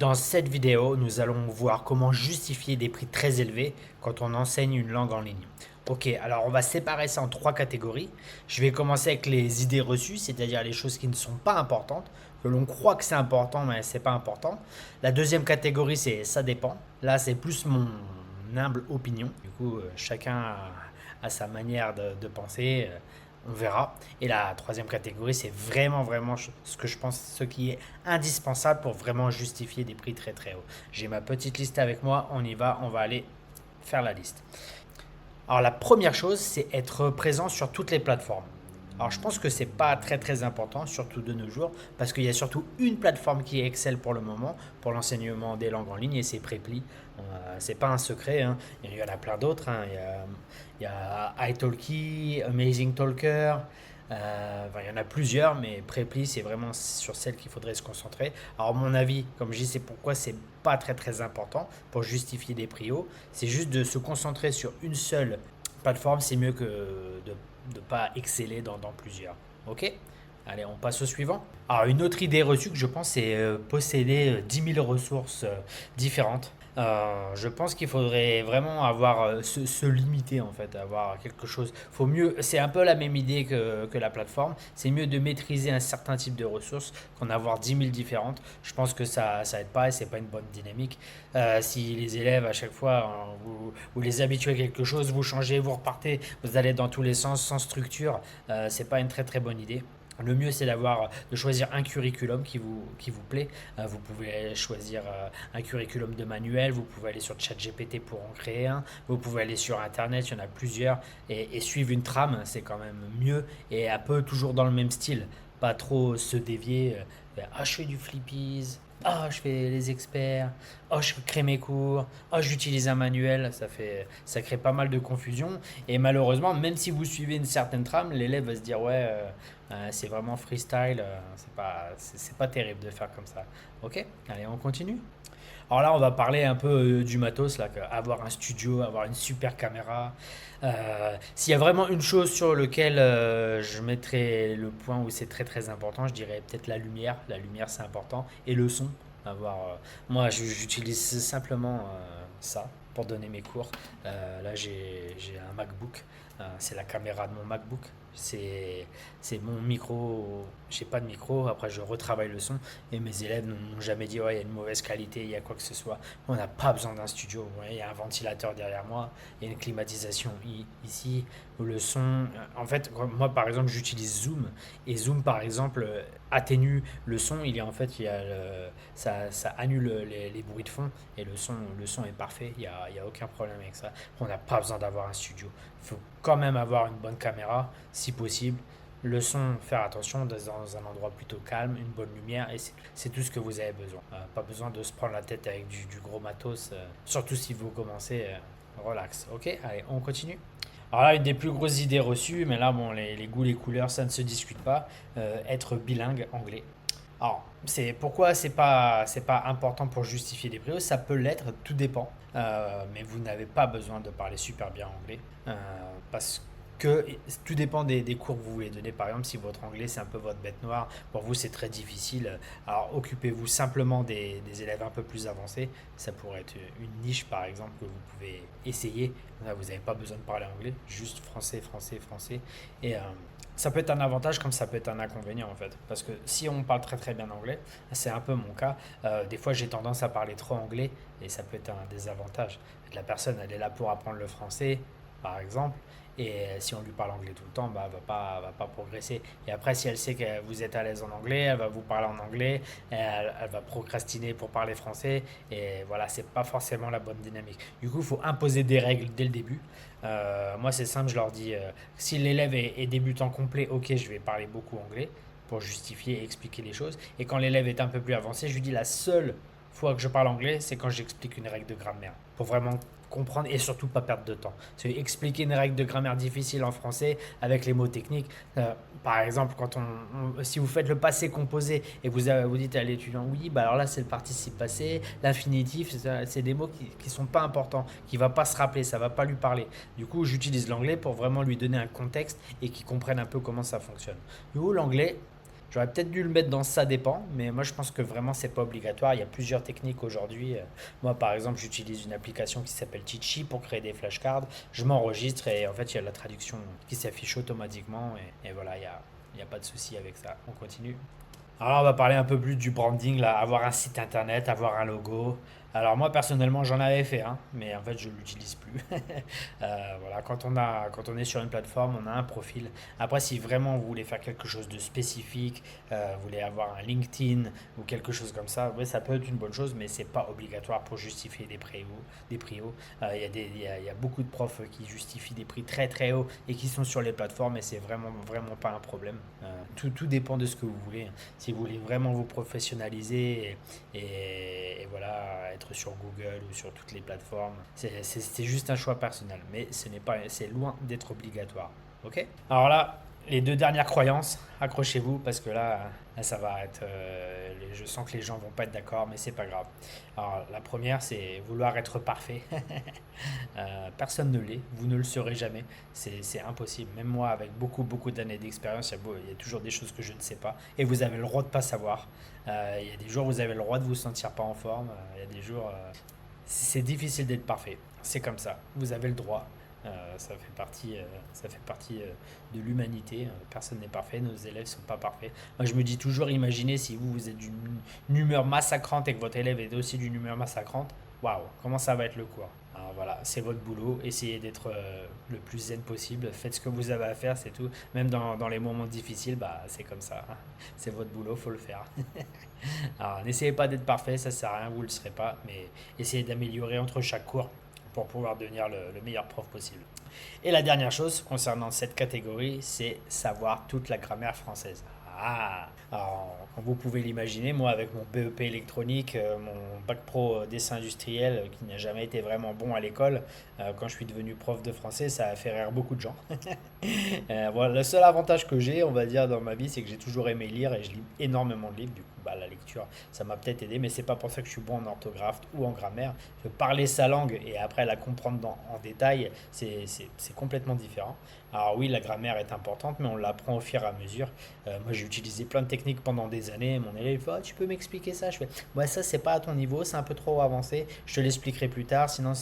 Dans cette vidéo, nous allons voir comment justifier des prix très élevés quand on enseigne une langue en ligne. Ok, alors on va séparer ça en trois catégories. Je vais commencer avec les idées reçues, c'est-à-dire les choses qui ne sont pas importantes, que l'on croit que c'est important, mais c'est pas important. La deuxième catégorie, c'est ça dépend. Là, c'est plus mon humble opinion. Du coup, chacun a sa manière de penser. On verra. Et la troisième catégorie, c'est vraiment ce que je pense, ce qui est indispensable pour vraiment justifier des prix très très hauts. J'ai ma petite liste avec moi, on y va, on va aller faire la liste. Alors la première chose, c'est être présent sur toutes les plateformes. Alors je pense que c'est pas très très important, surtout de nos jours, parce qu'il y a surtout une plateforme qui excelle pour le moment pour l'enseignement des langues en ligne et c'est Preply. C'est pas un secret, hein. Il y en a plein d'autres, hein. Il y a italki, Amazing Talker, enfin, il y en a plusieurs, mais Preply c'est vraiment sur celle qu'il faudrait se concentrer. Alors mon avis, comme je dis, c'est pourquoi c'est pas très très important pour justifier des prix hauts. C'est juste de se concentrer sur une seule plateforme, c'est mieux que de ne pas exceller dans plusieurs. Ok. Allez, on passe au suivant. Alors, une autre idée reçue que je pense, c'est posséder 10 000 ressources différentes. Je pense qu'il faudrait vraiment avoir se limiter en fait, avoir quelque chose. Faut mieux, c'est un peu la même idée que la plateforme. C'est mieux de maîtriser un certain type de ressources qu'en avoir 10 000 différentes. Je pense que ça aide pas et c'est pas une bonne dynamique. Si les élèves à chaque fois vous les habituez à quelque chose, vous changez, vous repartez, vous allez dans tous les sens sans structure, c'est pas une très très bonne idée. Le mieux, c'est de choisir un curriculum qui vous plaît. Vous pouvez choisir un curriculum de manuel, vous pouvez aller sur ChatGPT pour en créer un, vous pouvez aller sur Internet, il y en a plusieurs, et suivre une trame, c'est quand même mieux, et un peu toujours dans le même style, pas trop se dévier. Ah, je fais du flippies, ah, je fais les experts, ah, je crée mes cours, ah, j'utilise un manuel, ça crée pas mal de confusion, et malheureusement, même si vous suivez une certaine trame, l'élève va se dire, ouais, c'est vraiment freestyle, c'est pas terrible de faire comme ça. Ok, allez, on continue. Alors là, on va parler un peu du matos, là, avoir un studio, avoir une super caméra. S'il y a vraiment une chose sur laquelle je mettrais le point où c'est très très important, je dirais peut-être la lumière. La lumière, c'est important. Et le son. Moi, j'utilise simplement ça pour donner mes cours. Là, j'ai un MacBook. C'est la caméra de mon MacBook. C'est mon micro. J'ai pas de micro. Après, je retravaille le son. Et mes élèves n'ont jamais dit, ouais, il y a une mauvaise qualité, il y a quoi que ce soit. On n'a pas besoin d'un studio. Ouais, il y a un ventilateur derrière moi. Il y a une climatisation ici. Le son. En fait, moi, par exemple, j'utilise Zoom. Et Zoom, par exemple, atténue le son. Ça annule les bruits de fond. Et le son est parfait. Il y a aucun problème avec ça. On n'a pas besoin d'avoir un studio. Il faut quand même avoir une bonne caméra, si possible. Le son, faire attention dans un endroit plutôt calme, une bonne lumière, et c'est tout ce que vous avez besoin. Pas besoin de se prendre la tête avec du gros matos, surtout si vous commencez relax. Ok, allez, on continue. Alors là, une des plus grosses idées reçues, mais là, bon, les goûts, les couleurs, ça ne se discute pas. Être bilingue anglais. Alors, pourquoi c'est pas important pour justifier des prix hauts, ça peut l'être, tout dépend. Mais vous n'avez pas besoin de parler super bien anglais. Parce que tout dépend des cours que vous voulez donner. Par exemple, si votre anglais c'est un peu votre bête noire, pour vous c'est très difficile. Alors occupez-vous simplement des élèves un peu plus avancés. Ça pourrait être une niche par exemple que vous pouvez essayer. Là, vous n'avez pas besoin de parler anglais, juste français, français, français. Et ça peut être un avantage comme ça peut être un inconvénient en fait. Parce que si on parle très très bien anglais, c'est un peu mon cas. Des fois j'ai tendance à parler trop anglais et ça peut être un désavantage. La personne elle est là pour apprendre le français par exemple. Et si on lui parle anglais tout le temps, bah, elle va pas progresser. Et après, si elle sait que vous êtes à l'aise en anglais, elle va vous parler en anglais, elle va procrastiner pour parler français. Et voilà, c'est pas forcément la bonne dynamique. Du coup, il faut imposer des règles dès le début. Moi, c'est simple, je leur dis, si l'élève est débutant complet, ok, je vais parler beaucoup anglais pour justifier et expliquer les choses. Et quand l'élève est un peu plus avancé, je lui dis la seule fois que je parle anglais, c'est quand j'explique une règle de grammaire. Pour vraiment comprendre et surtout pas perdre de temps. C'est expliquer une règle de grammaire difficile en français avec les mots techniques. Par exemple, si vous faites le passé composé et vous dites à l'étudiant, oui, bah alors là c'est le participe passé, l'infinitif, c'est des mots qui sont pas importants, qui va pas se rappeler, ça va pas lui parler. Du coup, j'utilise l'anglais pour vraiment lui donner un contexte et qu'il comprenne un peu comment ça fonctionne. Du coup, l'anglais, J'aurais peut-être dû le mettre dans ça dépend, mais moi je pense que vraiment c'est pas obligatoire. Il y a plusieurs techniques aujourd'hui. Moi par exemple, j'utilise une application qui s'appelle Teachy pour créer des flashcards. Je m'enregistre et en fait il y a la traduction qui s'affiche automatiquement et voilà, il y a pas de souci avec ça. On continue. Alors là, on va parler un peu plus du branding, là, avoir un site internet, avoir un logo. Alors moi personnellement j'en avais fait un, mais en fait je l'utilise plus. Voilà, quand on est sur une plateforme, on a un profil. Après si vraiment vous voulez faire quelque chose de spécifique, vous voulez avoir un LinkedIn ou quelque chose comme ça, ouais, ça peut être une bonne chose, mais c'est pas obligatoire pour justifier des prix hauts. Des prix hauts. Il y a beaucoup de profs qui justifient des prix très très hauts et qui sont sur les plateformes et c'est vraiment vraiment pas un problème. Tout dépend de ce que vous voulez. Si vous voulez vraiment vous professionnaliser et voilà, être sur Google ou sur toutes les plateformes, c'est juste un choix personnel, mais c'est loin d'être obligatoire. Ok. Alors là, les deux dernières croyances, accrochez-vous parce que là ça va être. Je sens que les gens vont pas être d'accord, mais c'est pas grave. Alors la première, c'est vouloir être parfait. Personne ne l'est, vous ne le serez jamais, c'est impossible. Même moi, avec beaucoup d'années d'expérience, il y a toujours des choses que je ne sais pas, et vous avez le droit de pas savoir. Il y a des jours où vous avez le droit de vous sentir pas en forme, il y a des jours, c'est difficile d'être parfait. C'est comme ça, vous avez le droit. Ça fait partie de l'humanité. Personne n'est parfait, nos élèves ne sont pas parfaits. Moi, je me dis toujours, imaginez si vous êtes d'une humeur massacrante et que votre élève est aussi d'une humeur massacrante. Waouh, comment ça va être le cours? Alors voilà, c'est votre boulot. Essayez d'être le plus zen possible. Faites ce que vous avez à faire, c'est tout. Même dans les moments difficiles, bah, c'est comme ça. C'est votre boulot, faut le faire. Alors, n'essayez pas d'être parfait, ça sert à rien, vous ne le serez pas. Mais essayez d'améliorer entre chaque cours pour pouvoir devenir le meilleur prof possible. Et la dernière chose concernant cette catégorie, c'est savoir toute la grammaire française. Ah, alors, comme vous pouvez l'imaginer, moi avec mon BEP électronique, mon bac pro dessin industriel qui n'a jamais été vraiment bon à l'école, quand je suis devenu prof de français, ça a fait rire beaucoup de gens. Voilà, le seul avantage que j'ai, on va dire, dans ma vie, c'est que j'ai toujours aimé lire et je lis énormément de livres. Du coup, bah, la lecture, ça m'a peut-être aidé, mais c'est pas pour ça que je suis bon en orthographe ou en grammaire. Parler sa langue et après la comprendre en détail, c'est complètement différent. Alors oui, la grammaire est importante, mais on l'apprend au fur et à mesure. Moi, j'ai utilisé plein de techniques pendant des années. Mon élève fait, ah, tu peux m'expliquer ça? Je fais, ouais, ça, c'est pas à ton niveau, c'est un peu trop avancé. Je te l'expliquerai plus tard, sinon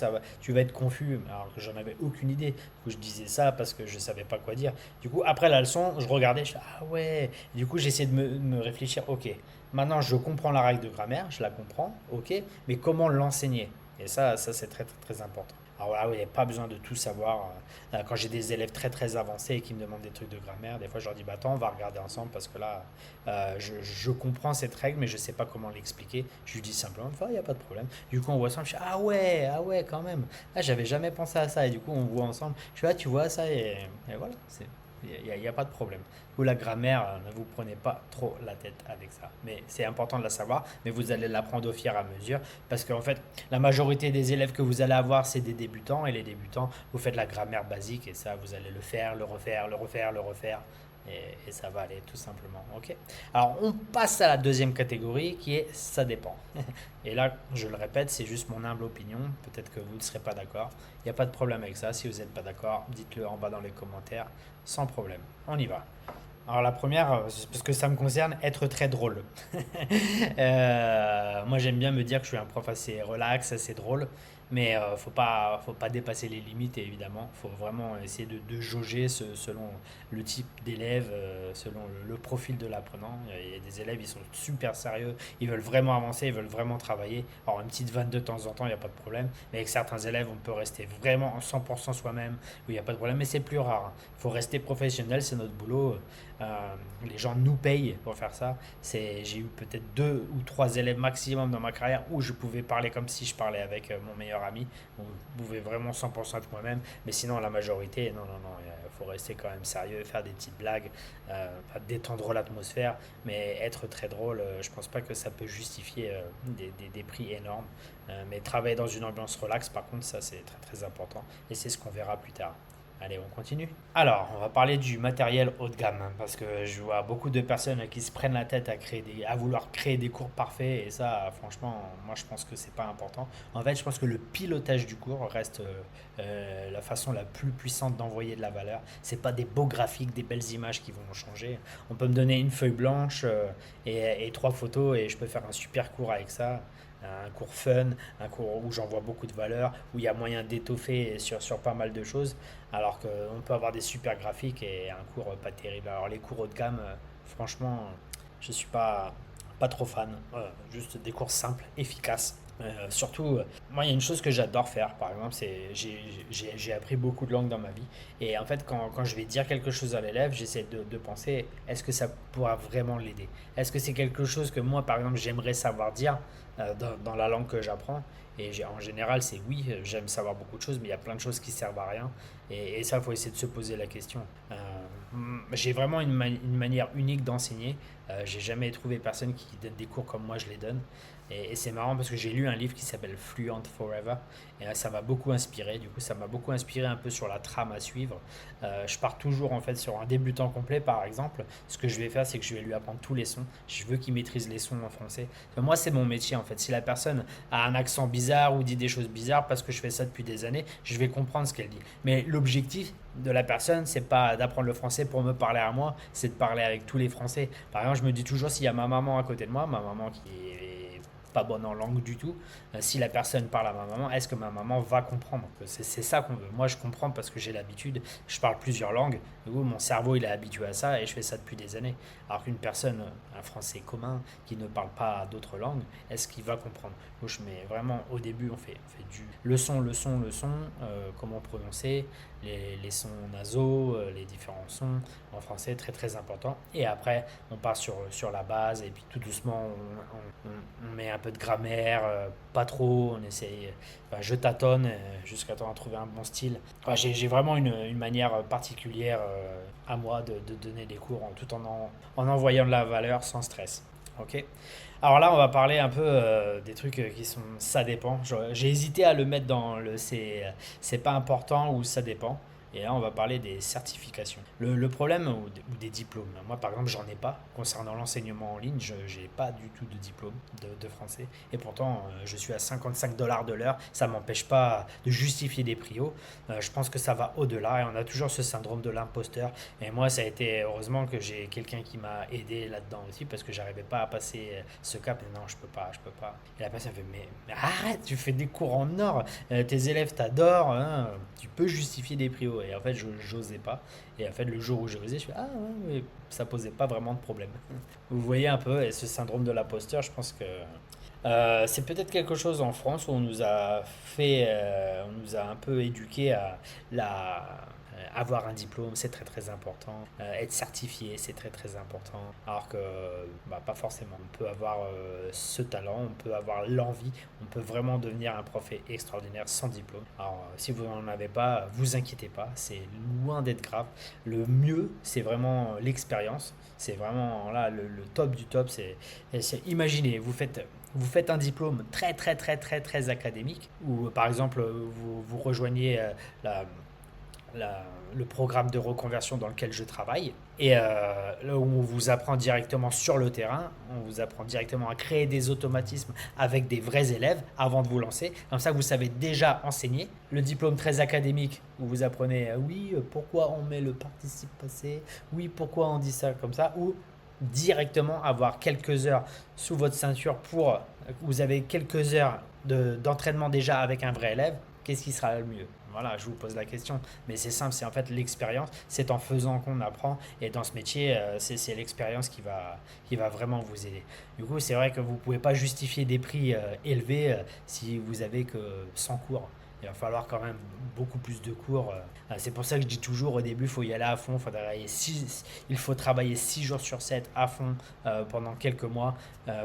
tu vas être confus. Alors que j'en avais aucune idée. Du coup, je disais ça parce que je savais pas quoi dire. Du coup, après la leçon, je regardais, je fais, ah ouais. Du coup, j'essayais de me réfléchir, ok, maintenant je comprends la règle de grammaire, je la comprends, ok, mais comment l'enseigner? Et ça c'est très, très, très important. Alors voilà, oui, il n'y a pas besoin de tout savoir. Quand j'ai des élèves très très avancés et qui me demandent des trucs de grammaire, des fois je leur dis bah attends, on va regarder ensemble parce que là, je comprends cette règle, mais je ne sais pas comment l'expliquer. Je lui dis simplement, il n'y a pas de problème. Du coup, on voit ensemble, je dis ah ouais, quand même. Ah, j'avais jamais pensé à ça. Et du coup, on voit ensemble, je dis ah, tu vois ça, et voilà, il y a pas de problème. Ou la grammaire, ne vous prenez pas trop la tête avec ça. Mais c'est important de la savoir, mais vous allez l'apprendre au fur et à mesure. Parce qu'en fait, la majorité des élèves que vous allez avoir, c'est des débutants. Et les débutants, vous faites la grammaire basique. Et ça, vous allez le faire, le refaire, le refaire, le refaire. Et ça va aller tout simplement. Ok. Alors, on passe à la deuxième catégorie qui est ça dépend. Et là, je le répète, c'est juste mon humble opinion. Peut-être que vous ne serez pas d'accord. Il n'y a pas de problème avec ça. Si vous n'êtes pas d'accord, dites-le en bas dans les commentaires. Sans problème. On y va. Alors la première, c'est parce que ça me concerne, être très drôle. Moi j'aime bien me dire que je suis un prof assez relax, assez drôle, mais faut pas dépasser les limites évidemment. Faut vraiment essayer de jauger selon le type d'élève, selon le profil de l'apprenant. Il y a des élèves, ils sont super sérieux, ils veulent vraiment avancer, ils veulent vraiment travailler. Alors une petite vanne de temps en temps, il n'y a pas de problème, mais avec certains élèves, on peut rester vraiment en 100% soi-même, où il n'y a pas de problème, mais c'est plus rare. Il faut rester professionnel, c'est notre boulot. Les gens nous payent pour faire ça. J'ai eu peut-être deux ou trois élèves maximum dans ma carrière où je pouvais parler comme si je parlais avec mon meilleur ami. Où je pouvais vraiment 100% être moi-même. Mais sinon, la majorité, non, non, non. Il faut rester quand même sérieux, faire des petites blagues, détendre l'atmosphère. Mais être très drôle, je pense pas que ça peut justifier des prix énormes. Mais travailler dans une ambiance relaxe, par contre, ça c'est très très important. Et c'est ce qu'on verra plus tard. Allez, on continue. Alors, on va parler du matériel haut de gamme, hein, parce que je vois beaucoup de personnes qui se prennent la tête à vouloir créer des cours parfaits, et ça, franchement, moi je pense que c'est pas important. En fait, je pense que le pilotage du cours reste la façon la plus puissante d'envoyer de la valeur. C'est pas des beaux graphiques, des belles images qui vont changer. On peut me donner une feuille blanche et trois photos, et je peux faire un super cours avec ça. Un cours fun, un cours où j'envoie beaucoup de valeur, où il y a moyen d'étoffer sur pas mal de choses. Alors qu'on peut avoir des super graphiques et un cours pas terrible. Alors les cours haut de gamme, franchement, je suis pas trop fan. Juste des cours simples, efficaces. Surtout, moi, il y a une chose que j'adore faire, par exemple, c'est j'ai appris beaucoup de langues dans ma vie. Et en fait, quand je vais dire quelque chose à l'élève, j'essaie de penser, est-ce que ça pourra vraiment l'aider? Est-ce que c'est quelque chose que moi, par exemple, j'aimerais savoir dire dans la langue que j'apprends? Et en général, c'est oui, j'aime savoir beaucoup de choses, mais il y a plein de choses qui servent à rien. Et ça, il faut essayer de se poser la question. J'ai vraiment une manière unique d'enseigner. J'ai jamais trouvé personne qui donne des cours comme moi je les donne. Et c'est marrant parce que j'ai lu un livre qui s'appelle Fluent Forever. Et ça m'a beaucoup inspiré. Du coup, ça m'a beaucoup inspiré un peu sur la trame à suivre. Je pars toujours en fait sur un débutant complet, par exemple. Ce que je vais faire, c'est que je vais lui apprendre tous les sons. Je veux qu'il maîtrise les sons en français. Moi, c'est mon métier en fait. Si la personne a un accent bizarre ou dit des choses bizarres parce que je fais ça depuis des années, je vais comprendre ce qu'elle dit. Mais l'objectif de la personne, c'est pas d'apprendre le français pour me parler à moi, c'est de parler avec tous les Français. Par exemple, je me dis toujours s'il y a ma maman à côté de moi, ma maman qui est pas bonne en langue du tout, si la personne parle à ma maman, est-ce que ma maman va comprendre? C'est ça qu'on veut. Moi, je comprends parce que j'ai l'habitude, je parle plusieurs langues, du coup, mon cerveau il est habitué à ça et je fais ça depuis des années. Alors qu'une personne, un français commun qui ne parle pas d'autres langues, est-ce qu'il va comprendre? Donc, je mets vraiment au début, on fait du leçon, comment prononcer, les sons nasaux, les différents sons en français, très très important. Et après, on part sur la base et puis tout doucement, on met un peu de grammaire, pas trop, on essaye, enfin, je tâtonne jusqu'à temps de trouver un bon style. Enfin, j'ai vraiment une manière particulière à moi de donner des cours tout en envoyant de la valeur sans stress. Ok. Alors là, on va parler un peu des trucs qui sont ça dépend. J'ai hésité à le mettre dans le c'est pas important ou ça dépend. Et là, on va parler des certifications. Le problème ou des diplômes. Moi, par exemple, j'en ai pas. Concernant l'enseignement en ligne, je n'ai pas du tout de diplôme de français. Et pourtant, je suis à 55 dollars de l'heure. Ça ne m'empêche pas de justifier des prix hauts. Je pense que ça va au-delà. Et on a toujours ce syndrome de l'imposteur. Et moi, ça a été heureusement que j'ai quelqu'un qui m'a aidé là-dedans aussi parce que j'arrivais pas à passer ce cap. Et non, je peux pas, je peux pas. Et la personne fait mais arrête, tu fais des cours en or, tes élèves t'adorent, hein, tu peux justifier des prix hauts. Et en fait, je n'osais pas. Et en fait, le jour où j'ai osé, je fais ah ouais, mais ça posait pas vraiment de problème. Vous voyez un peu, et ce syndrome de l'imposteur, je pense que c'est peut-être quelque chose en France où on nous a on nous a un peu éduqué à avoir un diplôme, c'est très très important. Être certifié, c'est très très important. Alors que bah, pas forcément. On peut avoir ce talent, on peut avoir l'envie, on peut vraiment devenir un prof extraordinaire sans diplôme. Alors si vous n'en avez pas, vous inquiétez pas, c'est loin d'être grave. Le mieux, c'est vraiment l'expérience. C'est vraiment là le top du top. Imaginez, vous faites un diplôme très très très très très académique ou par exemple vous rejoignez la, la- le programme de reconversion dans lequel je travaille et là où on vous apprend directement sur le terrain, on vous apprend directement à créer des automatismes avec des vrais élèves avant de vous lancer. Comme ça, vous savez déjà enseigner. Le diplôme très académique où vous apprenez oui, pourquoi on met le participe passé, oui, pourquoi on dit ça comme ça, ou directement avoir quelques heures sous votre ceinture pour vous avez quelques heures d'entraînement déjà avec un vrai élève, qu'est-ce qui sera le mieux? Voilà, je vous pose la question. Mais c'est simple, c'est en fait l'expérience. C'est en faisant qu'on apprend. Et dans ce métier, c'est l'expérience qui va vraiment vous aider. Du coup, c'est vrai que vous ne pouvez pas justifier des prix élevés si vous avez que 100 cours. Il va falloir quand même beaucoup plus de cours. C'est pour ça que je dis toujours au début, il faut y aller à fond. Il faut travailler 6 jours sur 7 à fond pendant quelques mois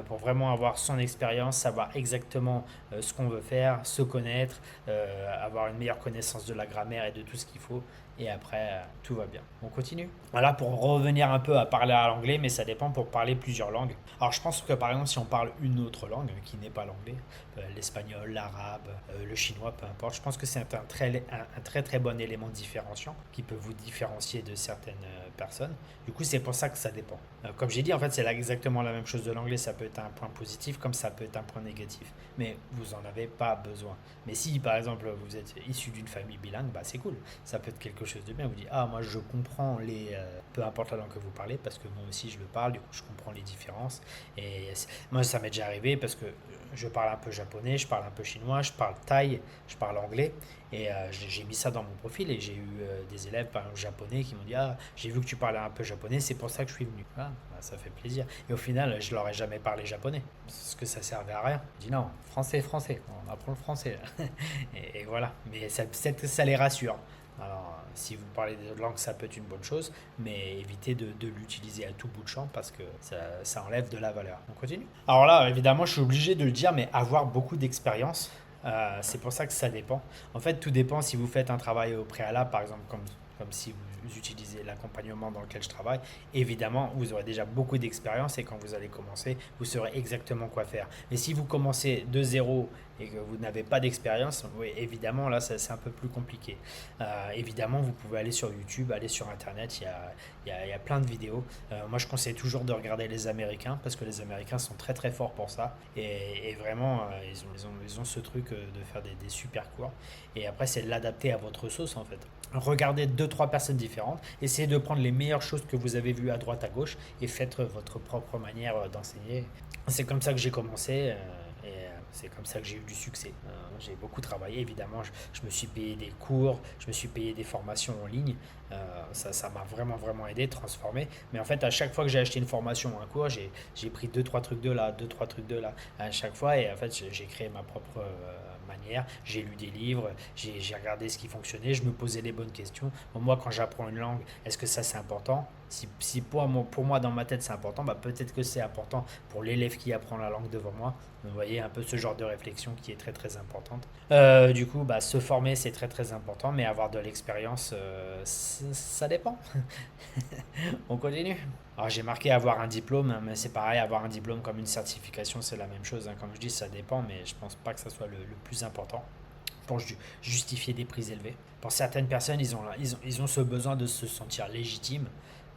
pour vraiment avoir son expérience, savoir exactement ce qu'on veut faire, se connaître, avoir une meilleure connaissance de la grammaire et de tout ce qu'il faut. et après, tout va bien. On continue. Voilà, pour revenir un peu à parler à l'anglais, mais ça dépend pour parler plusieurs langues. Alors je pense que par exemple, si on parle une autre langue qui n'est pas l'anglais, l'espagnol, l'arabe, le chinois, peu importe, je pense que c'est un très très bon élément différenciant qui peut vous différencier de certaines personnes. Du coup, c'est pour ça que ça dépend. Comme j'ai dit, en fait, c'est exactement la même chose de l'anglais. Ça peut être un point positif comme ça peut être un point négatif. Mais vous n'en avez pas besoin. Mais si, par exemple, vous êtes issu d'une famille bilingue, bah, c'est cool. Ça peut être quelque chose de bien. Vous dites, ah, moi, je comprends peu importe la langue que vous parlez, parce que moi aussi, je le parle. Du coup, je comprends les différences. Et moi, ça m'est déjà arrivé parce que je parle un peu japonais, je parle un peu chinois, je parle thaï, je parle anglais. Et j'ai mis ça dans mon profil et j'ai eu des élèves par exemple, japonais qui m'ont dit ah j'ai vu que tu parlais un peu japonais, c'est pour ça que je suis venu. Ah, bah, ça fait plaisir. Et au final je leur ai jamais parlé japonais parce que ça servait à rien. Je dis non, français, français, on apprend le français. Et voilà. Mais ça, peut-être que ça les rassure. Alors, si vous parlez des autres langues, ça peut être une bonne chose, mais évitez de l'utiliser à tout bout de champ parce que ça enlève de la valeur. On continue. Alors là, évidemment, je suis obligé de le dire, mais avoir beaucoup d'expérience, c'est pour ça que ça dépend. En fait, tout dépend si vous faites un travail au préalable, par exemple, comme si vous utilisez l'accompagnement dans lequel je travaille. Évidemment, vous aurez déjà beaucoup d'expérience et quand vous allez commencer, vous saurez exactement quoi faire. Mais si vous commencez de zéro et que vous n'avez pas d'expérience, oui, évidemment, là, c'est un peu plus compliqué. Évidemment, vous pouvez aller sur YouTube, aller sur Internet, il y a plein de vidéos. Moi, je conseille toujours de regarder les Américains parce que les Américains sont très très forts pour ça. Et vraiment, ils ont ce truc de faire des super cours. Et après, c'est de l'adapter à votre sauce en fait. Regardez deux trois personnes différentes, essayez de prendre les meilleures choses que vous avez vues à droite à gauche et faites votre propre manière d'enseigner. C'est comme ça que j'ai commencé et c'est comme ça que j'ai eu du succès. J'ai beaucoup travaillé, évidemment, je me suis payé des cours, je me suis payé des formations en ligne. Ça m'a vraiment vraiment aidé, transformé. Mais en fait, à chaque fois que j'ai acheté une formation ou un cours, j'ai pris deux trois trucs de là, deux trois trucs de là à chaque fois et en fait j'ai créé ma propre manière. J'ai lu des livres, j'ai regardé ce qui fonctionnait, je me posais les bonnes questions. Bon, moi, quand j'apprends une langue, est-ce que ça c'est important? Si pour moi dans ma tête c'est important, bah, peut-être que c'est important pour l'élève qui apprend la langue devant moi. Vous voyez un peu ce genre de réflexion qui est très très importante. Du coup, bah, se former c'est très très important, mais avoir de l'expérience, ça dépend. On continue. Alors j'ai marqué avoir un diplôme, mais c'est pareil, avoir un diplôme comme une certification, c'est la même chose, hein. Comme je dis, ça dépend, mais je pense pas que ça soit le plus important pour justifier des prix élevés. Pour certaines personnes, ils ont ce besoin de se sentir légitimes.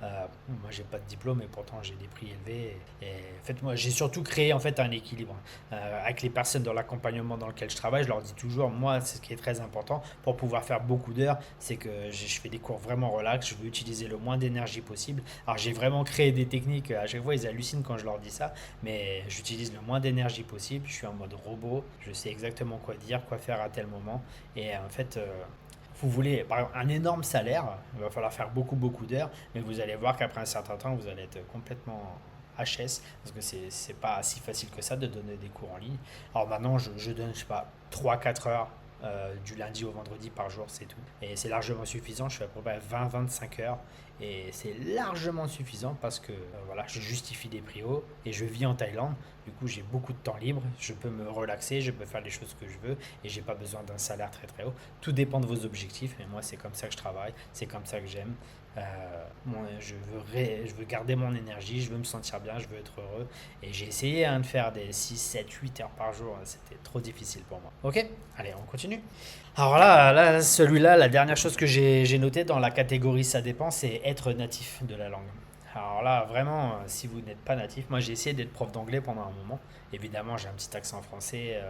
Moi, j'ai pas de diplôme et pourtant j'ai des prix élevés. Et en fait, moi, j'ai surtout créé en fait un équilibre avec les personnes dans l'accompagnement dans lequel je travaille. Je leur dis toujours, moi, c'est ce qui est très important pour pouvoir faire beaucoup d'heures, c'est que je fais des cours vraiment relax. Je veux utiliser le moins d'énergie possible. Alors, j'ai vraiment créé des techniques. À chaque fois, ils hallucinent quand je leur dis ça, mais j'utilise le moins d'énergie possible. Je suis en mode robot. Je sais exactement quoi dire, quoi faire à tel moment. Et en fait, vous voulez par exemple, un énorme salaire, il va falloir faire beaucoup beaucoup d'heures, mais vous allez voir qu'après un certain temps, vous allez être complètement HS, parce que c'est pas si facile que ça de donner des cours en ligne. Alors maintenant, je donne, je sais pas, 3 4 heures du lundi au vendredi par jour, c'est tout. Et c'est largement suffisant, je fais à peu près 20 25 heures, et c'est largement suffisant parce que voilà, je justifie des prix hauts et je vis en Thaïlande. Du coup, j'ai beaucoup de temps libre, je peux me relaxer, je peux faire les choses que je veux et j'ai pas besoin d'un salaire très très haut. Tout dépend de vos objectifs, mais moi, c'est comme ça que je travaille, c'est comme ça que j'aime. Je veux garder mon énergie, je veux me sentir bien, je veux être heureux. Et j'ai essayé de faire des 6 7 8 heures par jour, c'était trop difficile pour moi. Ok, allez, on continue. Alors là celui-là, la dernière chose que j'ai noté dans la catégorie ça dépend, c'est être natif de la langue. Alors là, vraiment, si vous n'êtes pas natif, moi j'ai essayé d'être prof d'anglais pendant un moment. Évidemment, j'ai un petit accent français,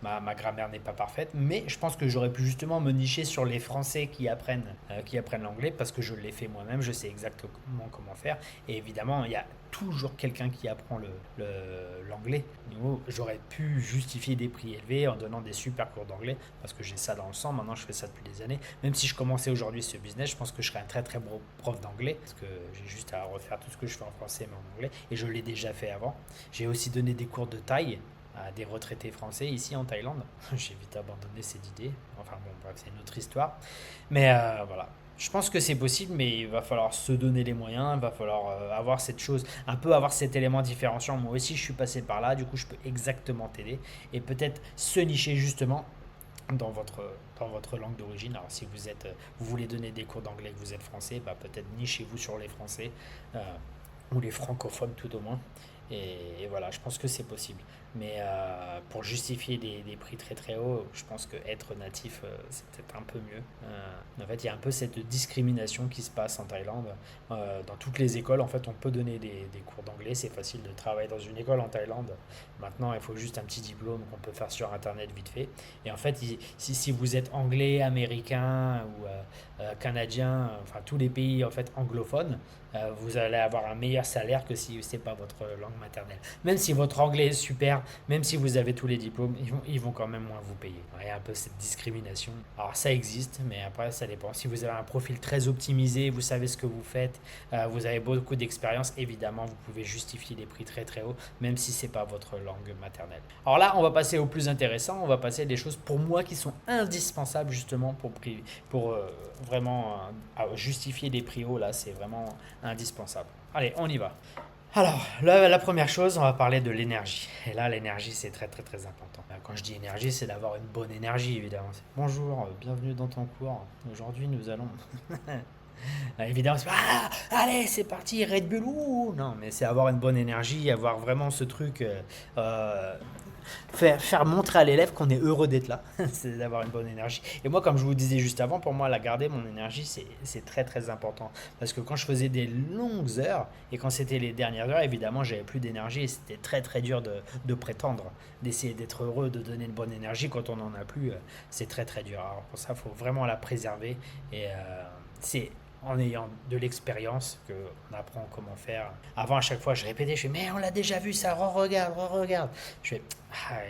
ma grammaire n'est pas parfaite, mais je pense que j'aurais pu justement me nicher sur les Français qui apprennent l'anglais parce que je l'ai fait moi-même, je sais exactement comment faire. Et évidemment, il y a toujours quelqu'un qui apprend l'anglais. J'aurais pu justifier des prix élevés en donnant des super cours d'anglais parce que j'ai ça dans le sang. Maintenant, je fais ça depuis des années. Même si je commençais aujourd'hui ce business, je pense que je serais un très très bon prof d'anglais parce que j'ai juste à refaire tout ce que je fais en français mais en anglais et je l'ai déjà fait avant. J'ai aussi donné des cours de taille à des retraités français ici en Thaïlande. J'ai vite abandonné cette idée. Enfin bon, bref, c'est une autre histoire. Mais voilà. Je pense que c'est possible, mais il va falloir se donner les moyens, il va falloir avoir cette chose, un peu avoir cet élément différenciant. Moi aussi, je suis passé par là, du coup, je peux exactement t'aider et peut-être se nicher justement dans votre, dans votre langue d'origine. Alors si vous voulez donner des cours d'anglais et que vous êtes français, bah, peut-être nichez-vous sur les français euh, ou les francophones tout au moins. Et voilà, je pense que c'est possible. Mais pour justifier des prix très très hauts, je pense que être natif, c'est peut-être un peu mieux. En fait, il y a un peu cette discrimination qui se passe en Thaïlande. Dans toutes les écoles, en fait, on peut donner des cours d'anglais. C'est facile de travailler dans une école en Thaïlande. Maintenant, il faut juste un petit diplôme qu'on peut faire sur Internet vite fait. Et en fait, si vous êtes anglais, américain ou canadien, enfin tous les pays en fait anglophones, vous allez avoir un meilleur salaire que si c'est pas votre langue maternelle. Même si votre anglais est super, même si vous avez tous les diplômes, ils vont quand même moins vous payer. Il y a un peu cette discrimination. Alors ça existe, mais après ça dépend. Si vous avez un profil très optimisé, vous savez ce que vous faites, vous avez beaucoup d'expérience, évidemment vous pouvez justifier des prix très très hauts, même si c'est pas votre langue maternelle. Alors là, on va passer au plus intéressant. On va passer à des choses pour moi qui sont indispensables justement pour vraiment justifier des prix hauts. Là, c'est vraiment indispensable. Allez, on y va. Alors, la première chose, on va parler de l'énergie. Et là, l'énergie, c'est très très très important. Quand je dis énergie, c'est d'avoir une bonne énergie, évidemment. Bonjour, bienvenue dans ton cours. Aujourd'hui, nous allons... Évidemment, c'est pas, allez, c'est parti, Red Bull, ouh. Non, mais c'est avoir une bonne énergie, avoir vraiment ce truc, euh, faire montrer à l'élève qu'on est heureux d'être là, c'est d'avoir une bonne énergie. Et moi, comme je vous disais juste avant, pour moi, la garder, mon énergie, c'est très très important. Parce que quand je faisais des longues heures, et quand c'était les dernières heures, évidemment, j'avais plus d'énergie, et c'était très très dur de prétendre, d'essayer d'être heureux, de donner une bonne énergie. Quand on n'en a plus, c'est très très dur. Alors pour ça, il faut vraiment la préserver, et c'est en ayant de l'expérience qu'on apprend comment faire. Avant, à chaque fois, je répétais, je fais, mais on l'a déjà vu ça, re-regarde, re-regarde. Je fais,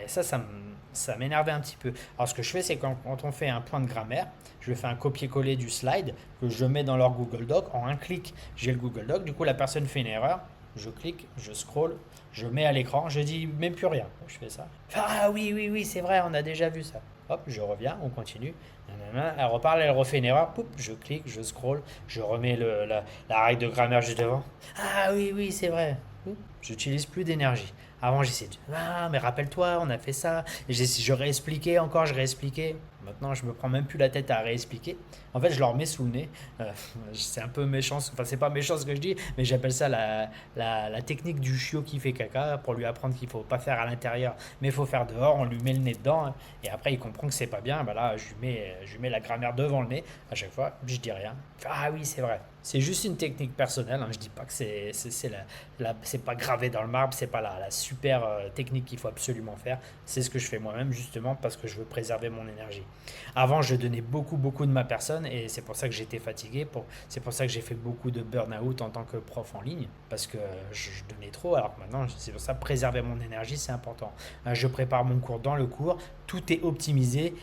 et ça m'énervait un petit peu. Alors, ce que je fais, c'est quand on fait un point de grammaire, je fais un copier-coller du slide que je mets dans leur Google Doc. En un clic, j'ai le Google Doc. Du coup, la personne fait une erreur. Je clique, je scroll, je mets à l'écran, je dis même plus rien. Je fais ça. Ah oui, oui, oui, c'est vrai, on a déjà vu ça. Hop, je reviens, on continue. Nanana, elle reparle, elle refait une erreur. Poup, je clique, je scroll, je remets la règle de grammaire juste devant. Ah oui, oui, c'est vrai. J'utilise plus d'énergie. Avant, j'essayais de... Ah, mais rappelle-toi, on a fait ça. Et je réexpliquais encore, je réexpliquais. Maintenant, je me prends même plus la tête à réexpliquer. En fait, je leur mets sous le nez. C'est un peu méchant, enfin, c'est pas méchant ce que je dis, mais j'appelle ça la technique du chiot qui fait caca pour lui apprendre qu'il faut pas faire à l'intérieur, mais il faut faire dehors. On lui met le nez dedans, hein, et après, il comprend que c'est pas bien. Ben là, je lui mets la grammaire devant le nez. À chaque fois, je dis rien. Ah oui, c'est vrai. C'est juste une technique personnelle, hein. Je dis pas que c'est pas gravé dans le marbre, c'est pas la super technique qu'il faut absolument faire. C'est ce que je fais moi-même justement parce que je veux préserver mon énergie. Avant, je donnais beaucoup de ma personne et c'est pour ça que j'étais fatigué. C'est pour ça que j'ai fait beaucoup de burn-out en tant que prof en ligne parce que je donnais trop. Alors que maintenant, c'est pour ça préserver mon énergie, c'est important. Je prépare mon cours dans le cours, tout est optimisé.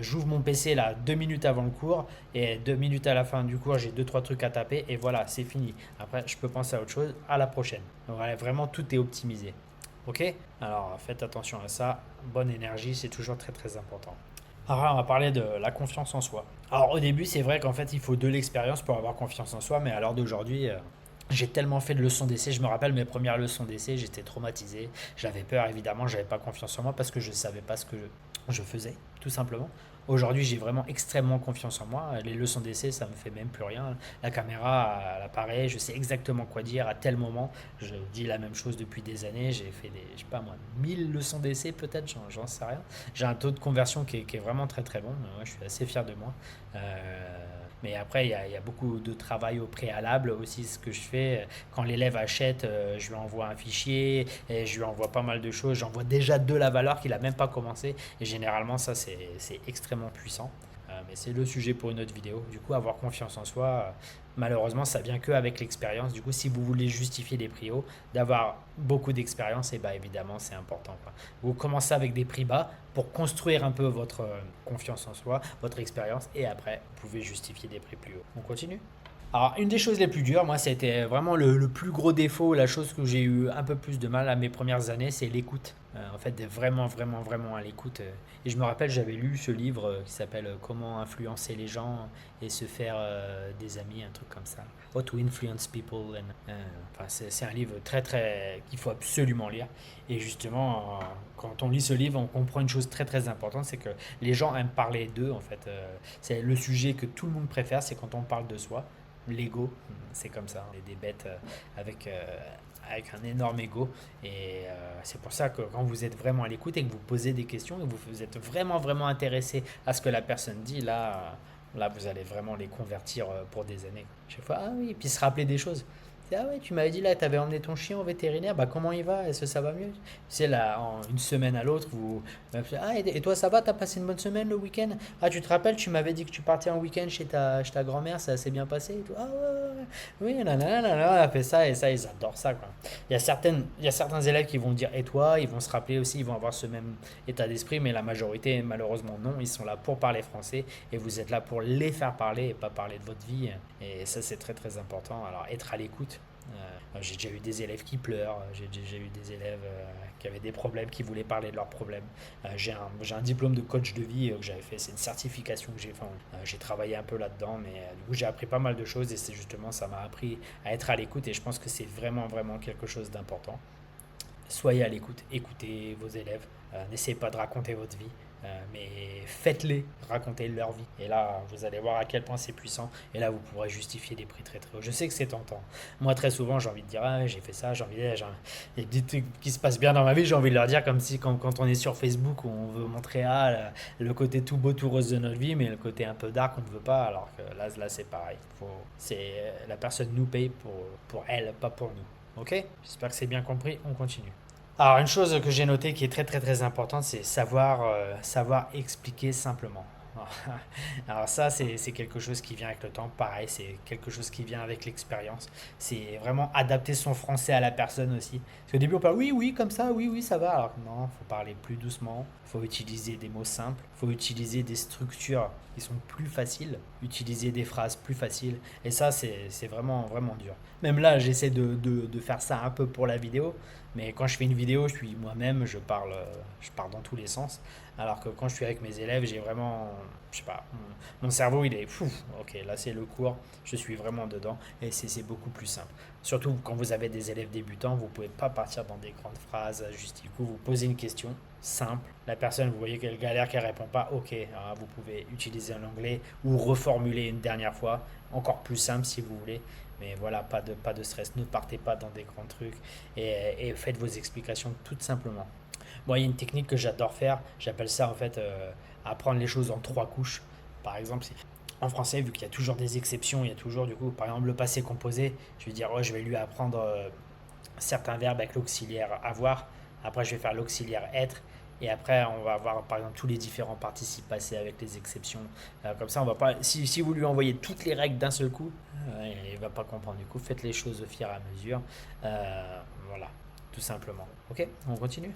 J'ouvre mon PC là 2 minutes avant le cours et 2 minutes à la fin du cours, j'ai deux trois trucs à taper et voilà, c'est fini. Après, je peux penser à autre chose à la prochaine. Donc, voilà, vraiment, tout est optimisé. Ok. Alors faites attention à ça. Bonne énergie, c'est toujours très très important. Alors là, on va parler de la confiance en soi. Alors au début, c'est vrai qu'en fait, il faut de l'expérience pour avoir confiance en soi, mais à l'heure d'aujourd'hui, j'ai tellement fait de leçons d'essai, je me rappelle mes premières leçons d'essai, j'étais traumatisé, j'avais peur évidemment, j'avais pas confiance en moi parce que je savais pas ce que je faisais, tout simplement. Aujourd'hui, j'ai vraiment extrêmement confiance en moi. Les leçons d'essai, ça me fait même plus rien. La caméra, elle apparaît, je sais exactement quoi dire à tel moment. Je dis la même chose depuis des années. J'ai fait je sais pas moi, 1000 leçons d'essai peut-être, j'en sais rien. J'ai un taux de conversion qui est vraiment très très bon. Ouais, je suis assez fier de moi. Mais après, il y a beaucoup de travail au préalable aussi. Ce que je fais, quand l'élève achète, je lui envoie un fichier et je lui envoie pas mal de choses. J'envoie déjà de la valeur qu'il a même pas commencé. Et généralement, ça, c'est extrêmement puissant. Mais c'est le sujet pour une autre vidéo. Du coup, avoir confiance en soi, malheureusement, ça vient que avec l'expérience. Du coup, si vous voulez justifier des prix hauts, d'avoir beaucoup d'expérience, et bah évidemment, c'est important, quoi. Vous commencez avec des prix bas pour construire un peu votre confiance en soi, votre expérience, et après, vous pouvez justifier des prix plus hauts. On continue? Alors, une des choses les plus dures, moi, c'était vraiment le plus gros défaut, la chose que j'ai eu un peu plus de mal à mes premières années, c'est l'écoute. En fait, d'être vraiment, vraiment, vraiment à l'écoute. Et je me rappelle, j'avais lu ce livre qui s'appelle Comment influencer les gens et se faire des amis, un truc comme ça. How to influence people. Enfin, c'est un livre très, très qu'il faut absolument lire. Et justement, quand on lit ce livre, on comprend une chose très, très importante, c'est que les gens aiment parler d'eux, en fait. C'est le sujet que tout le monde préfère, c'est quand on parle de soi. L'ego, c'est comme ça. On est des bêtes avec, avec un énorme ego. Et c'est pour ça que quand vous êtes vraiment à l'écoute et que vous posez des questions et que vous êtes vraiment, vraiment intéressé à ce que la personne dit, là vous allez vraiment les convertir pour des années. Chaque fois, ah oui, et puis se rappeler des choses. Ah ouais, tu m'avais dit là, tu avais emmené ton chien au vétérinaire, bah comment il va? Est-ce que ça va mieux? Tu sais, là, en une semaine à l'autre, ah, et toi, ça va? T'as passé une bonne semaine le week-end? Ah, tu te rappelles, tu m'avais dit que tu partais en week-end chez ta grand-mère, ça s'est bien passé et tout. Ah ouais, ouais, ouais. Oui, nanana, on a fait ça et ça, ils adorent ça, quoi. Il y a certains élèves qui vont dire et toi, ils vont se rappeler aussi, ils vont avoir ce même état d'esprit, mais la majorité, malheureusement, non. Ils sont là pour parler français et vous êtes là pour les faire parler et pas parler de votre vie. Et ça, c'est très, très important. Alors, être à l'écoute. J'ai déjà eu des élèves qui pleurent, j'ai déjà eu des élèves qui avaient des problèmes, qui voulaient parler de leurs problèmes. J'ai un diplôme de coach de vie que j'avais fait, c'est une certification que j'ai fait. J'ai travaillé un peu là-dedans, mais du coup j'ai appris pas mal de choses et c'est justement ça m'a appris à être à l'écoute et je pense que c'est vraiment vraiment quelque chose d'important. Soyez à l'écoute, écoutez vos élèves, n'essayez pas de raconter votre vie, mais faites-les raconter leur vie. Et là, vous allez voir à quel point c'est puissant. Et là, vous pourrez justifier des prix très très hauts. Je sais que c'est tentant. Moi, très souvent, j'ai envie de dire, ah, j'ai fait ça, j'ai envie de dire, il y a des trucs qui se passent bien dans ma vie, j'ai envie de leur dire comme si quand on est sur Facebook, on veut montrer le côté tout beau, tout rose de notre vie, mais le côté un peu dark, on ne veut pas. Alors que là c'est pareil. La personne nous paye pour elle, pas pour nous. Ok? J'espère que c'est bien compris. On continue. Alors, une chose que j'ai notée qui est très très très importante, c'est savoir expliquer simplement. Alors ça, c'est quelque chose qui vient avec le temps. Pareil, c'est quelque chose qui vient avec l'expérience. C'est vraiment adapter son français à la personne aussi. Parce qu'au début, on parle oui, oui, comme ça, oui, oui, ça va. Alors que non, il faut parler plus doucement. Il faut utiliser des mots simples. Il faut utiliser des structures qui sont plus faciles. Utiliser des phrases plus faciles. Et ça, c'est vraiment, vraiment dur. Même là, j'essaie de faire ça un peu pour la vidéo. Mais quand je fais une vidéo, je suis moi-même, je pars dans tous les sens. Alors que quand je suis avec mes élèves, j'ai vraiment, je sais pas, mon cerveau il est fou. Ok, là c'est le cours, je suis vraiment dedans et c'est beaucoup plus simple. Surtout quand vous avez des élèves débutants, vous pouvez pas partir dans des grandes phrases. Juste du coup, vous posez une question simple. La personne, vous voyez qu'elle galère, qu'elle répond pas. Ok, alors vous pouvez utiliser l'anglais ou reformuler une dernière fois, encore plus simple si vous voulez. Mais voilà, pas de stress, ne partez pas dans des grands trucs et faites vos explications tout simplement. Moi, il y a une technique que j'adore faire, j'appelle ça en fait apprendre les choses en trois couches. Par exemple, en français, vu qu'il y a toujours des exceptions, il y a toujours du coup, par exemple, le passé composé, je vais dire, ouais, je vais lui apprendre certains verbes avec l'auxiliaire avoir, après je vais faire l'auxiliaire être, et après on va avoir par exemple tous les différents participes passés avec les exceptions. Comme ça, on va pas, si vous lui envoyez toutes les règles d'un seul coup, il va pas comprendre. Du coup, faites les choses au fur et à mesure. Voilà, tout simplement. Ok, on continue.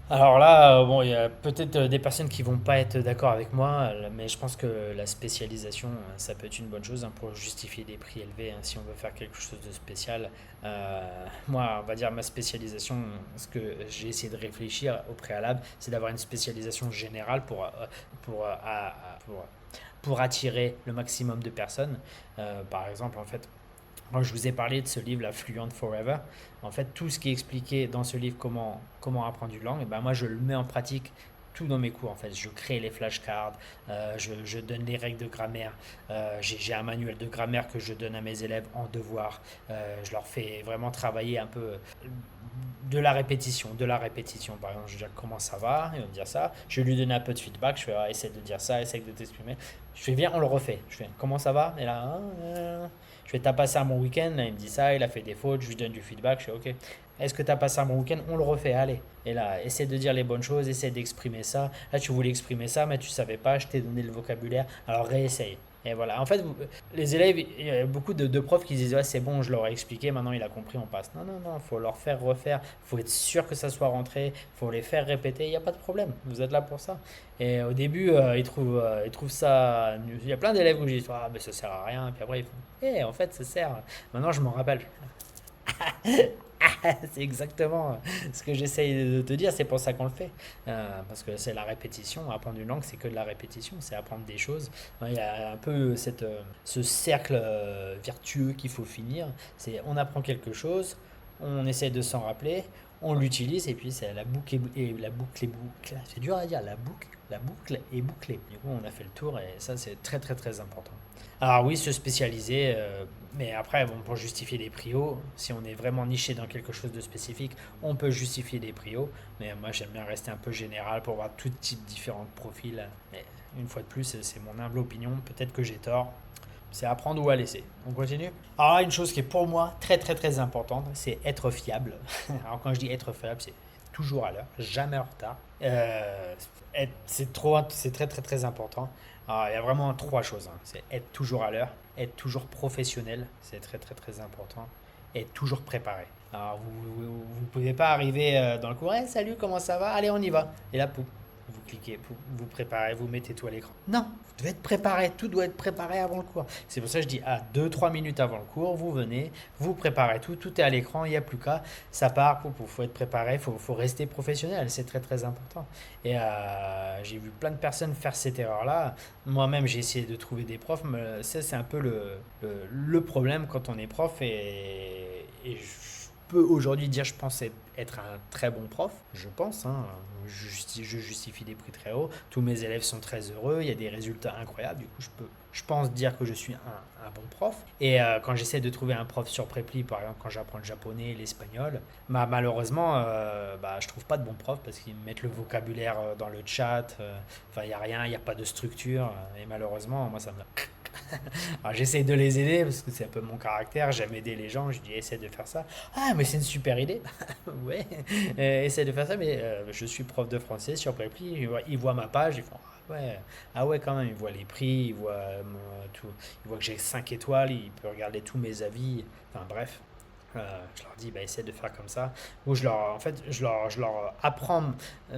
Alors là, bon, il y a peut-être des personnes qui vont pas être d'accord avec moi, mais je pense que la spécialisation, ça peut être une bonne chose hein, pour justifier des prix élevés hein, si on veut faire quelque chose de spécial. Moi, on va dire ma spécialisation, ce que j'ai essayé de réfléchir au préalable, c'est d'avoir une spécialisation générale pour, euh, à- pour, pour attirer le maximum de personnes. Par exemple, en fait, moi, je vous ai parlé de ce livre, la Fluent Forever. En fait, tout ce qui est expliqué dans ce livre, comment apprendre une langue, et ben moi, je le mets en pratique tout dans mes cours. En fait, je crée les flashcards, je donne les règles de grammaire. J'ai un manuel de grammaire que je donne à mes élèves en devoir. Je leur fais vraiment travailler un peu de la répétition, de la répétition. Par exemple, je vais dire comment ça va, il va me dire ça. Je vais lui donner un peu de feedback. Je fais essaie de dire ça, essaie de t'exprimer. Je fais viens, on le refait. Je fais comment ça va? Et là, je fais t'as passé un bon week-end, là il me dit ça, il a fait des fautes, je lui donne du feedback, je fais ok. Est-ce que t'as passé un bon week-end? On le refait, allez. Et là, essaie de dire les bonnes choses, essaie d'exprimer ça. Là, tu voulais exprimer ça, mais tu savais pas, je t'ai donné le vocabulaire, alors réessaye. Et voilà. En fait, les élèves, il y a beaucoup de profs qui disent ouais, c'est bon, je leur ai expliqué, maintenant il a compris, on passe. Non, non, non, faut leur faire refaire, faut être sûr que ça soit rentré, faut les faire répéter, il n'y a pas de problème, vous êtes là pour ça. Et au début, ils trouvent ça. Il y a plein d'élèves où je dis ah, mais ça sert à rien, puis après ils font en fait, ça sert. Maintenant, je m'en rappelle. C'est exactement ce que j'essaye de te dire, c'est pour ça qu'on le fait. Parce que c'est la répétition. Apprendre une langue, c'est que de la répétition, c'est apprendre des choses. Il y a un peu ce cercle vertueux qu'il faut finir. C'est on apprend quelque chose, on essaie de s'en rappeler, on l'utilise, et puis c'est la boucle et la boucle est boucle. C'est dur à dire, la boucle est bouclée. Du coup, on a fait le tour, et ça, c'est très très très important. Alors oui, se spécialiser, mais après, bon, pour justifier des prios, si on est vraiment niché dans quelque chose de spécifique, on peut justifier des prios. Mais moi, j'aime bien rester un peu général pour voir tout type différents profils. Mais une fois de plus, c'est mon humble opinion. Peut-être que j'ai tort. C'est apprendre ou à laisser. On continue. Alors là, une chose qui est pour moi très très très importante, c'est être fiable. Alors quand je dis être fiable, c'est toujours à l'heure, jamais en retard. C'est très très très important. Alors, il y a vraiment trois choses, hein. C'est être toujours à l'heure, être toujours professionnel, c'est très très très important, et être toujours préparé. Alors vous pouvez pas arriver dans le cours, hey, salut, comment ça va? Allez, on y va. Et là, pouf, vous cliquez, pouf, vous préparez, vous mettez tout à l'écran. Non, vous devez être préparé, tout doit être préparé avant le cours. C'est pour ça que je dis, à 2-3 minutes avant le cours, vous venez, vous préparez tout, tout est à l'écran, il n'y a plus qu'à, ça part, il faut être préparé, faut rester professionnel, c'est très très important. Et j'ai vu plein de personnes faire cette erreur-là. Moi-même, j'ai essayé de trouver des profs, mais ça, c'est un peu le problème quand on est prof. Et je peux aujourd'hui dire, je pense être un très bon prof, je pense, hein. Je justifie des prix très hauts, tous mes élèves sont très heureux, il y a des résultats incroyables, du coup, je pense dire que je suis un bon prof. Et quand j'essaie de trouver un prof sur Preply, par exemple, quand j'apprends le japonais, l'espagnol, bah, malheureusement, je trouve pas de bons profs parce qu'ils mettent le vocabulaire dans le chat. Enfin, il n'y a rien, il n'y a pas de structure. Et malheureusement, moi, ça me... Alors, j'essaie de les aider parce que c'est un peu mon caractère. J'aime aider les gens. Je dis, essaie de faire ça. Ah, mais c'est une super idée. Ouais, essaie de faire ça. Mais je suis prof de français sur Preply. Ils voient ma page. Ils font, ouais, ah ouais, quand même. Ils voient les prix. Ils voient tout. Ils voient que j'ai 5 étoiles. Ils peuvent regarder tous mes avis. Enfin, bref. Je leur dis, bah, essaie de faire comme ça. Ou je leur apprends.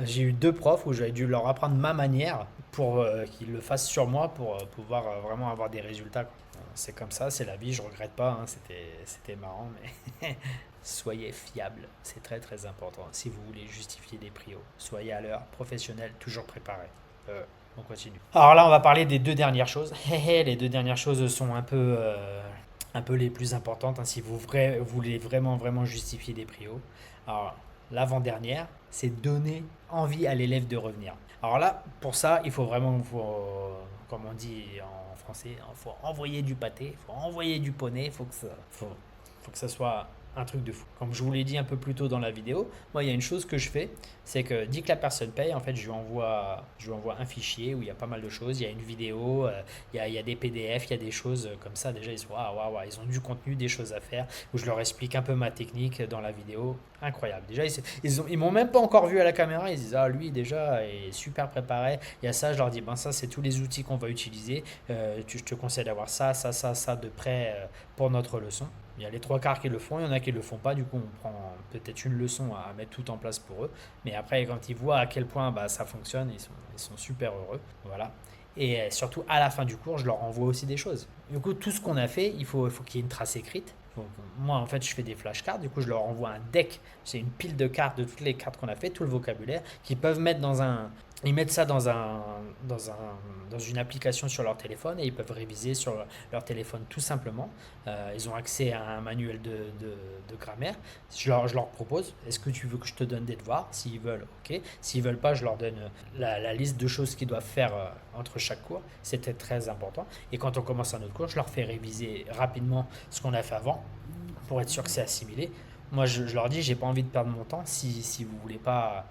J'ai eu deux profs où j'avais dû leur apprendre ma manière pour qu'ils le fassent sur moi pour pouvoir vraiment avoir des résultats. C'est comme ça, c'est la vie, je regrette pas, hein, c'était marrant, mais soyez fiable, c'est très très important. Si vous voulez justifier des prios, soyez à l'heure, professionnel, toujours préparé. On continue. Alors là, on va parler des deux dernières choses. Les deux dernières choses sont un peu les plus importantes, hein, si vous voulez vraiment vraiment justifier des prios. Alors, l'avant-dernière, c'est donner envie à l'élève de revenir. Alors là, pour ça, il faut vraiment, comme on dit en français, il faut envoyer du pâté, il faut envoyer du poney, faut que ça soit un truc de fou. Comme je vous l'ai dit un peu plus tôt dans la vidéo, moi, il y a une chose que je fais, c'est que dès que la personne paye, en fait, je lui envoie un fichier où il y a pas mal de choses. Il y a une vidéo, il y a des PDF, il y a des choses comme ça. Déjà, ils sont, ils ont du contenu, des choses à faire, où je leur explique un peu ma technique dans la vidéo. Incroyable. Déjà, ils m'ont même pas encore vu à la caméra. Ils disent, ah, lui, déjà, est super préparé. Il y a ça, je leur dis, ben ça, c'est tous les outils qu'on va utiliser. Je te conseille d'avoir ça de près pour notre leçon. Il y a les trois quarts qui le font, il y en a qui ne le font pas, du coup on prend peut-être une leçon à mettre tout en place pour eux. Mais après quand ils voient à quel point ça fonctionne, ils sont super heureux. Voilà. Et surtout à la fin du cours, je leur envoie aussi des choses. Du coup tout ce qu'on a fait, il faut qu'il y ait une trace écrite. Moi en fait je fais des flashcards, du coup je leur envoie un deck, c'est une pile de cartes de toutes les cartes qu'on a fait, tout le vocabulaire, qu'ils peuvent mettre ils mettent ça dans une application sur leur téléphone et ils peuvent réviser sur leur téléphone tout simplement. Ils ont accès à un manuel de grammaire. Je leur propose, est-ce que tu veux que je te donne des devoirs? S'ils veulent, ok. S'ils veulent pas, je leur donne la liste de choses qu'ils doivent faire entre chaque cours. C'était très important. Et quand on commence un autre cours, je leur fais réviser rapidement ce qu'on a fait avant pour être sûr que c'est assimilé. Moi, je leur dis, j'ai pas envie de perdre mon temps si vous voulez pas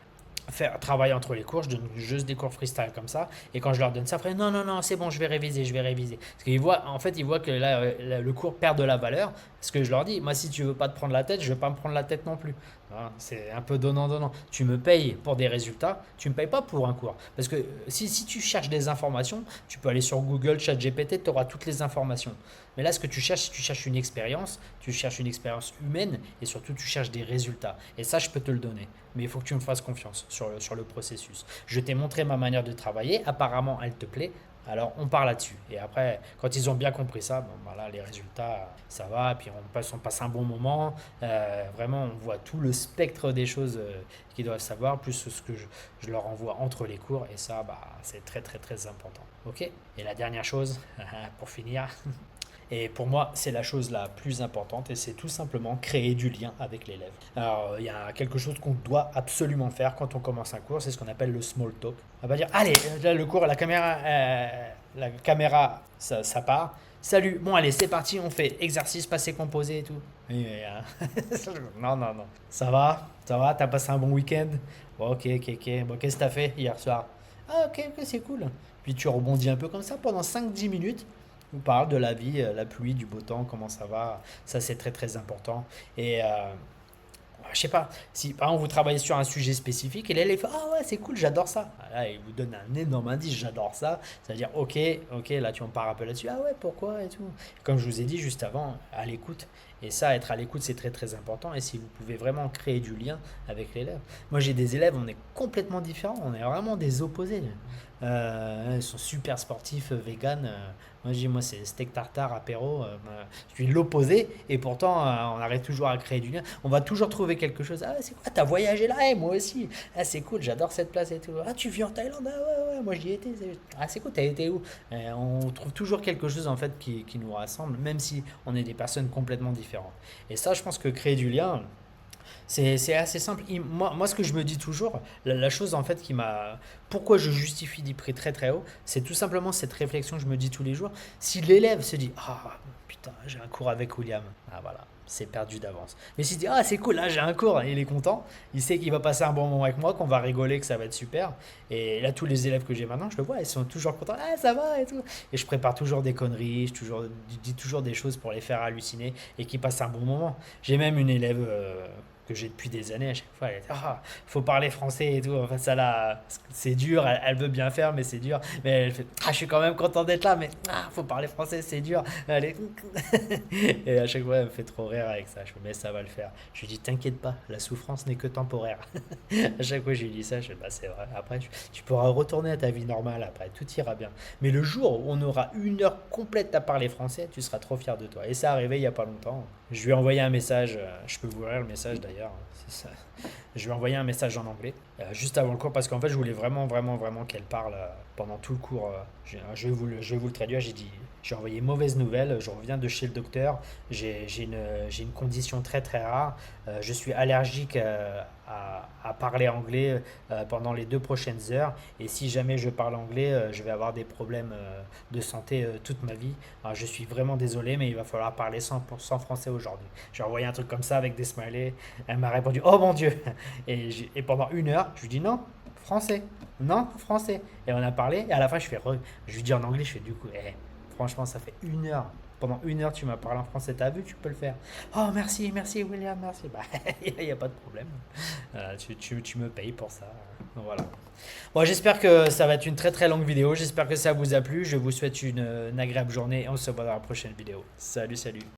faire travailler entre les cours, je donne juste des cours freestyle comme ça, et quand je leur donne ça, après non, non, non, c'est bon, je vais réviser. Parce qu'ils voient, en fait, ils voient que là, le cours perd de la valeur, parce que je leur dis, moi, si tu veux pas te prendre la tête, je vais pas me prendre la tête non plus. Hein, c'est un peu donnant-donnant. Tu me payes pour des résultats, tu ne me payes pas pour un cours. Parce que si tu cherches des informations, tu peux aller sur Google, ChatGPT, tu auras toutes les informations. Mais là, ce que tu cherches, tu cherches tu cherches une expérience humaine et surtout tu cherches des résultats. Et ça, je peux te le donner. Mais il faut que tu me fasses confiance sur le processus. Je t'ai montré ma manière de travailler, apparemment elle te plaît. Alors on part là-dessus. Et après, quand ils ont bien compris ça, bon, voilà, les résultats, ça va. Et puis on passe un bon moment. Vraiment, on voit tout le spectre des choses qu'ils doivent savoir, plus ce que je leur envoie entre les cours. Et ça, bah, c'est très très très important. Ok. Et la dernière chose, pour finir, et pour moi, c'est la chose la plus importante et c'est tout simplement créer du lien avec l'élève. Alors, il y a quelque chose qu'on doit absolument faire quand on commence un cours, c'est ce qu'on appelle le small talk. On va dire, allez, là, le cours, la caméra ça part. Salut, bon, allez, c'est parti, on fait exercice, passé composé et tout. Non, non, non. Ça va, t'as passé un bon week-end. Bon, ok, ok, ok. Bon, qu'est-ce que t'as fait hier soir? Ah, ok, ok, c'est cool. Puis tu rebondis un peu comme ça pendant 5 10 minutes. On parle de la vie, la pluie, du beau temps, comment ça va. Ça, c'est très très important. Et je sais pas, si par exemple vous travaillez sur un sujet spécifique et l'élève fait ah ouais, c'est cool, j'adore ça. Là, il vous donne un énorme indice, j'adore ça. Ça veut dire ok, ok, là tu en pars un peu là-dessus. Ah ouais, pourquoi et tout. Comme je vous ai dit juste avant, à l'écoute. Et ça, être à l'écoute, c'est très très important. Et si vous pouvez vraiment créer du lien avec l'élève. Moi, j'ai des élèves, on est complètement différents. On est vraiment des opposés. Ils sont super sportifs, vegan. Moi, je dis, moi, c'est steak tartare, apéro. Je suis l'opposé. Et pourtant, on arrive toujours à créer du lien. On va toujours trouver quelque chose. Ah, c'est quoi? T'as voyagé là? Eh, moi aussi. Ah, c'est cool, j'adore cette place et tout. Ah, tu vis en Thaïlande? Ah, ouais, ouais, moi, j'y étais. Ah, c'est cool, t'as été où? On trouve toujours quelque chose, en fait, qui nous rassemble, même si on est des personnes complètement différentes. Et ça, je pense que créer du lien, c'est assez simple. Moi, ce que je me dis toujours, la chose en fait qui m'a... Pourquoi je justifie des prix très très haut, c'est tout simplement cette réflexion que je me dis tous les jours. Si l'élève se dit, ah putain, j'ai un cours avec William, ah voilà, c'est perdu d'avance. Mais s'il dit, ah c'est cool, là j'ai un cours, il est content, il sait qu'il va passer un bon moment avec moi, qu'on va rigoler, que ça va être super. Et là, tous les élèves que j'ai maintenant, je le vois, ils sont toujours contents, ah ça va et tout. Et je prépare toujours des conneries, je dis toujours des choses pour les faire halluciner et qu'ils passent un bon moment. J'ai même une élève que j'ai depuis des années, à chaque fois, elle est ah, faut parler français et tout. Enfin, ça là, c'est dur, elle veut bien faire, mais c'est dur. Mais elle fait, ah, je suis quand même content d'être là, mais faut parler français, c'est dur. Elle est... Et à chaque fois, elle me fait trop rire avec ça. Je me dis, mais ça va le faire. Je lui dis, t'inquiète pas, la souffrance n'est que temporaire. À chaque fois, je lui dis ça, je dis, bah, c'est vrai. Après, tu pourras retourner à ta vie normale, après, tout ira bien. Mais le jour où on aura 1 heure complète à parler français, tu seras trop fier de toi. Et ça arrivé il y a pas longtemps. Je lui ai envoyé un message, je peux vous lire le message d'ailleurs, c'est ça. Je lui ai envoyé un message en anglais, juste avant le cours, parce qu'en fait, je voulais vraiment, vraiment, vraiment qu'elle parle pendant tout le cours. Je vais vous le traduire, j'ai envoyé mauvaise nouvelle, je reviens de chez le docteur, j'ai une condition très très rare, je suis allergique à parler anglais pendant les 2 prochaines heures, et si jamais je parle anglais, je vais avoir des problèmes de santé toute ma vie. Alors, je suis vraiment désolé, mais il va falloir parler 100% français aujourd'hui. J'ai envoyé un truc comme ça avec des smileys, elle m'a répondu, oh mon Dieu! Et pendant 1 heure, je lui dis non, français, non, français. Et on a parlé, et à la fin, je lui dis en anglais, je fais du coup, franchement, ça fait 1 heure. Pendant 1 heure, tu m'as parlé en français, t'as vu, tu peux le faire. Oh, merci, merci William, merci. Bah, il n'y a pas de problème. Tu me payes pour ça. Donc, voilà. Bon, j'espère que ça va être une très très longue vidéo. J'espère que ça vous a plu. Je vous souhaite une agréable journée et on se voit dans la prochaine vidéo. Salut, salut.